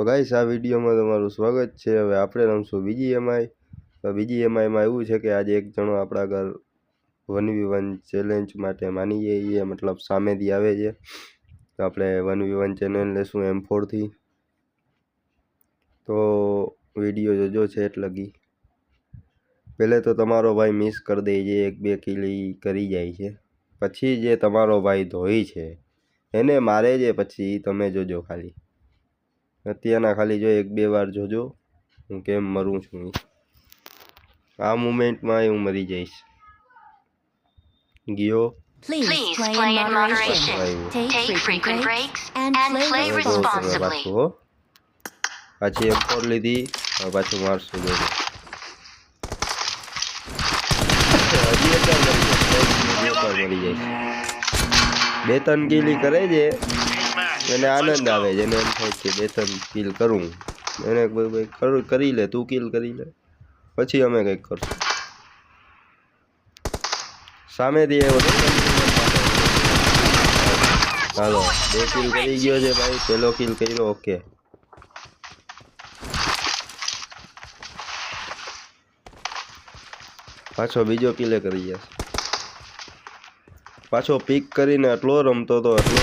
તો ગાઈસ આ વિડીયોમાં તમારું સ્વાગત છે। હવે આપણે રમશું BGMI। તો BGMIમાં એવું છે કે આજે એક જણો આપણા ઘર 1v1 ચેલેન્જ માટે માની જઈએ, મતલબ સામેથી આવે છે। તો આપણે 1v1 ચેલેન્જ લેશું M4 થી। તો વિડીયો જોજો છે લગી। પહેલે તો તમારો ભાઈ મિસ કરી દે છે, 1-2 કિલ કરી જાય છે, પછી જે તમારો ભાઈ ધોઈ છે એને મારે છે, પછી તમે જોજો ખાલી। અત્યારના ખાલી જો 1-2 વાર જોજો હું કેમ મરું છું। આ મોમેન્ટમાં હું મરી જઈશ। ગયો Please play in moderation, take frequent breaks, and play responsibly. પાછી M4 લીધી, પાછું મારશું જોજો। હજી એકવાર મરી જઈશ। 2-3 કિલ કરે છે એને આનંદ આવે છે, એને એમ થાય કે 2-3 કિલ કરું, એને કરી લે, તું કિલ કરી લે, પછી અમે કંઈક કરશું। સામેથી આવ્યો હાલો 2 કિલ કરી ગયો છે ભાઈ, પહેલો કિલ કર્યો, ઓકે। પાછો બીજો કિલે કરી ગયા, પાછો પીક કરીને એટલો રમતો તો એટલો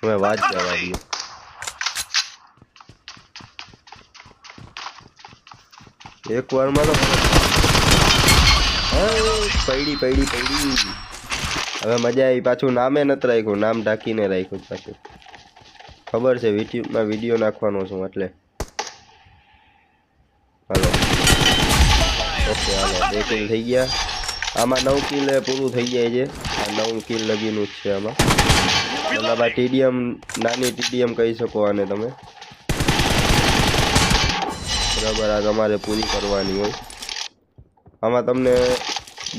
હવે વાત જવા દો। એક વારમાં તો પડી હવે મજા આવી। પાછું નામે નથી રાખ્યું, નામ ઢાંકીને રાખ્યું પાછું, ખબર છે યુટ્યુબમાં વિડીયો નાખવાનો છું એટલે। હાલો ઓકે, હાલો 2 કિલ થઈ ગયા। આમાં 9 કિલ પૂરું થઈ જાય છે, આ 9 કિલ લગીનું જ છે આમાં। મતલબ આ TDM, નાની TDM કહી શકો આને તમે, બરાબર। આ તમારે પૂરી કરવાની હોય, આમાં તમને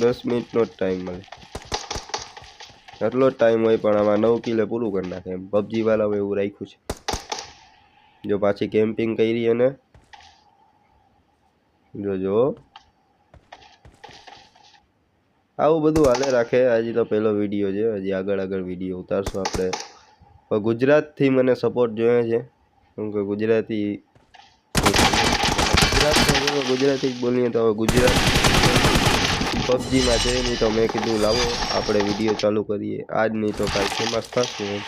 10 મિનિટનો જ ટાઈમ મળે, એટલો જ ટાઈમ હોય, પણ આમાં 9 કિલે પૂરું કરી નાખે એમ PUBG વાળાએ એવું રાખ્યું છે। જો પાછી કેમ્પિંગ કરી અને જોજો આવું બધું હાલે રાખે। હજી તો પહેલો વિડીયો છે, હજી આગળ વિડીયો ઉતારશું આપણે। પણ ગુજરાતથી મને સપોર્ટ જોઈએ છે, કેમ કે ગુજરાતી જ બોલીએ તો હવે ગુજરાત PUBGમાં છે નહીં, તો મેં કીધું લાવો આપણે વિડીયો ચાલુ કરીએ આજ, નહીં તો કાંઈ ફેમસ થશું એમ।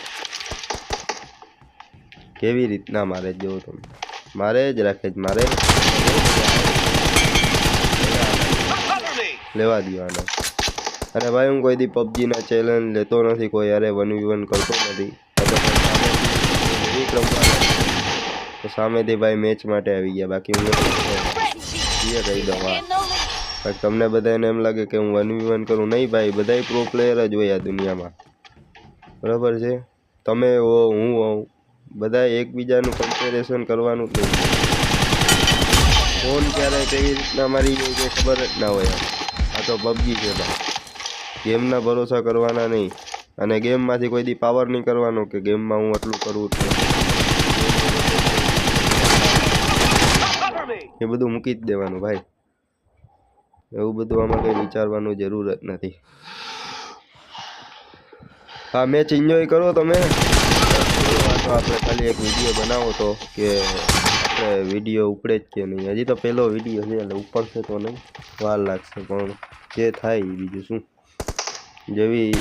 કેવી રીતના મારે જ જોવો તમે, મારે જ રાખે જ, મારે લેવા દો આને। અને ભાઈ હું કોઈ દી PUBGના ચેલેન્જ લેતો નથી, કોઈ યારે 1v1 કરતો નથી, તો સામેથી ભાઈ મેચ માટે આવી ગયા, બાકી હું કહી દઉં હા। તમને બધાને એમ લાગે કે હું 1v1 કરું, નહીં ભાઈ, બધાય પ્રો પ્લેયર જ હોય આ દુનિયામાં, બરાબર છે। તમે હો, હું હોઉં, બધા એકબીજાનું કમ્પેરિઝન કરવાનું જ નહીં। ફોન ક્યારે કેવી રીતના મારી જાય કે ખબર જ ના હોય। આ તો PUBG છે ભાઈ, ગેમના ભરોસા કરવાના નહીં, અને ગેમમાંથી કોઈ દી પાવર નહીં કરવાનો કે ગેમમાં હું આટલું કરું છું, એ બધું મૂકી જ દેવાનું ભાઈ। એવું બધું આમાં કંઈ વિચારવાનું જરૂર જ નથી। હા, મેચ એન્જોય કરો તમે। આપણે ખાલી એક વિડીયો બનાવો તો કે આપણે વિડીયો ઉપડે જ કે નહીં, હજી તો પહેલો વિડીયો છે એટલે ઉપડશે તો નહીં, વાર લાગશે, પણ જે થાય બીજું શું। જેવી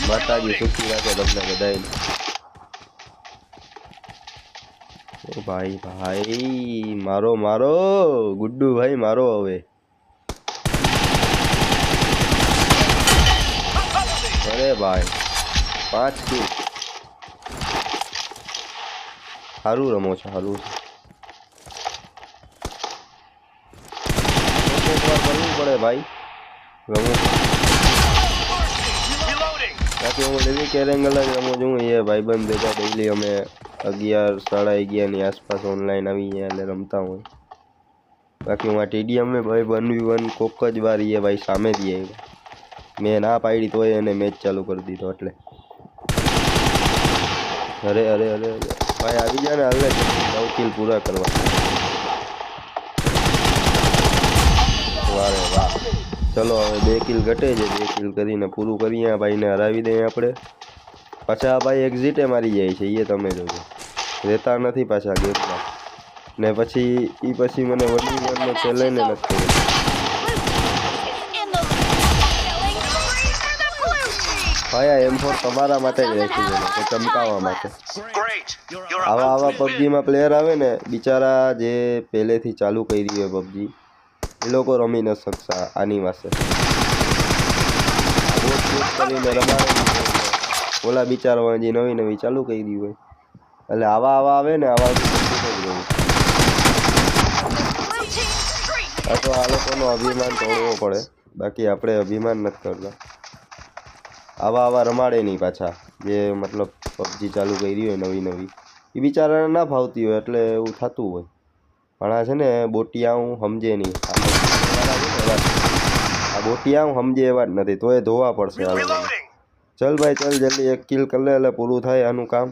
માતાજી સુખી રાખે તમને બધાને। ભાઈ મારો ગુડ્ડુ ભાઈ મારો હવે। અરે ભાઈ 5 કિલ, સારું રમો છો, સારું છે। કરવું પડે ભાઈ, રમવું બાકી હું લેવી કેરેંગલ જ રમું છું। એ ભાઈબંધ ભેગા ડેઈલી અમે 11-11:30 ની આસપાસ ઓનલાઈન આવી ગયા એટલે રમતા હોય। બાકી હું આ TDM ને ભાઈ 1v1 કોક જ વાર એ ભાઈ સામેથી આવ્યા, મેં ના પાડી તોય એને મેચ ચાલુ કરી દીધો એટલે। અરે ભાઈ આવી જાય ને, હાલે 9 કિલ પૂરા કરવા। વારે વાહ, ચલો હવે 2 કિલ ઘટે છે, 2 કિલ કરીને પૂરું કરીએ, ભાઈને હરાવી દઈએ આપણે। પાછા આ ભાઈ એક્ઝિટે મારી જાય છે એ તમે જોજો રહેતા નથી પાછા ગેમમાં ને પછી મને 1v1 નો ચેલેન્જ નથી કર્યો. ભાઈ M4 તમારા માટે જ રાખી છે ચમકાવવા માટે. આવા પબજીમાં પ્લેયર આવે ને બિચારા જે પહેલેથી ચાલુ કરી હોય પબજી એ લોકો રમી ન શકતા આની વાસે કરીને રમાડે ઓલા બિચારા હજી નવી ચાલુ કરી હોય એટલે આવા આવે ને આવા આ તો આ લોકોનો અભિમાન તોડવો પડે બાકી આપણે અભિમાન નથી કરતા. આવા રમાડે નહીં પાછા જે મતલબ પબજી ચાલુ કરી હોય નવી એ બિચારાને ના ફાવતી હોય એટલે એવું થતું હોય પણ આ છે ને બોટિયા સમજે નહીં આ બોટિયા સમજે એવા જ નથી તો એ ધોવા પડશે આ લોકોને. ચલ ભાઈ ચલ જલ્દી એક કિલ કરી લે એટલે પૂરું થાય આનું કામ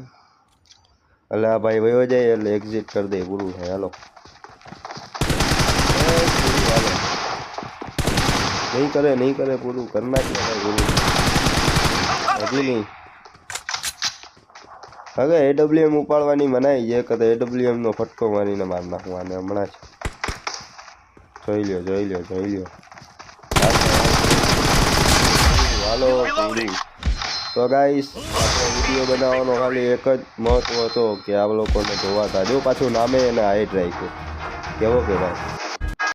એટલે આ ભાઈ વયો જાય એટલે એક્ઝિટ કરી દે પૂરું થાય. હાલો નહીં કરે પૂરું કરી નાખીએ પૂરું હજી નહીં. હવે AWM ઉપાડવાની મનાઈ છે કે AWM નો ફટકો મારીને માર નાખું આને હમણાં જ જોઈ લ્યો હાલો પૂરું. તો ગાઈસ આપણે વિડીયો બનાવવાનો ખાલી એક જ મહત્વ હતો કે આ લોકોને જોવા હતા જો પાછું નામે એને હાઈટ રાખ્યું કેવો કે ભાઈ